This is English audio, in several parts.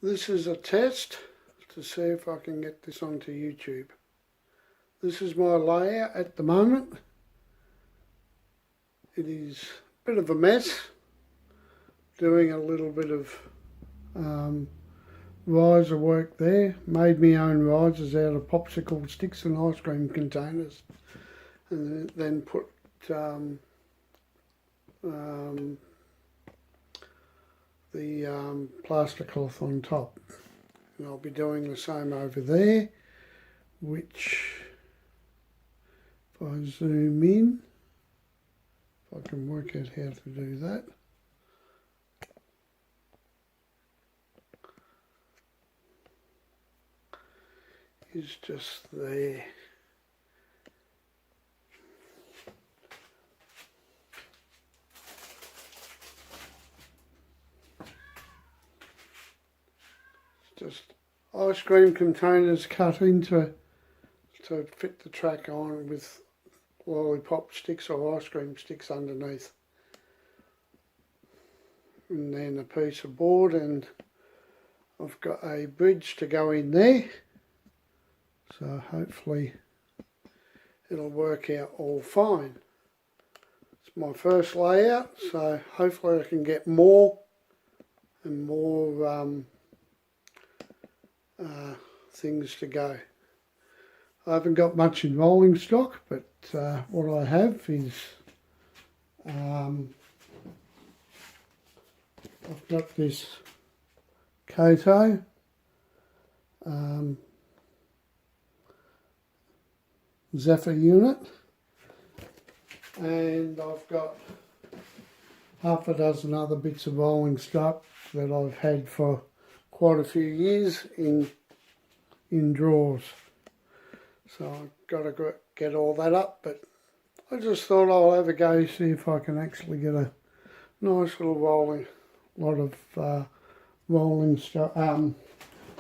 This is a test to see if I can get this onto YouTube. This is my layout at the moment. It is a bit of a mess. Doing a little bit of riser work there. Made my own risers out of popsicle sticks and ice cream containers. And then put the plaster cloth on top, and I'll be doing the same over there, which if I zoom in, if I can work out how to do that, is just there. Just ice cream containers cut into to fit the track on with lollipop sticks or ice cream sticks underneath, and then a piece of board, and I've got a bridge to go in there, so hopefully it'll work out all fine. It's my first layout, so hopefully I can get more and more things to go. I haven't got much in rolling stock, but what I have is I've got this Koto Zephyr unit, and I've got half a dozen other bits of rolling stock that I've had for quite a few years in drawers. So I've got to get all that up, but I just thought I'll have a go, see if I can actually get a nice little lot of rolling stuff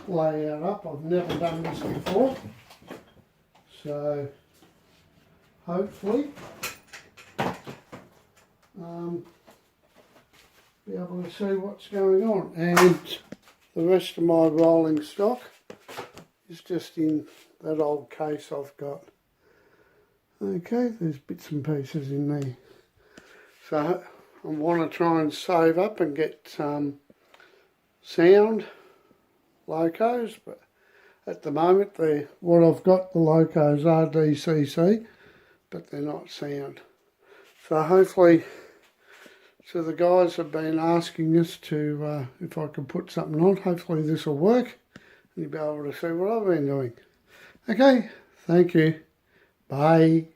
layout up. I've never done this before, so hopefully be able to see what's going on. And the rest of my rolling stock is just in that old case I've got. Okay, there's bits and pieces in there. So I want to try and save up and get sound locos, but at the moment what I've got, the locos are DCC, but they're not sound. So hopefully, so the guys have been asking us to, if I can put something on, hopefully this will work and you'll be able to see what I've been doing. Okay, thank you. Bye.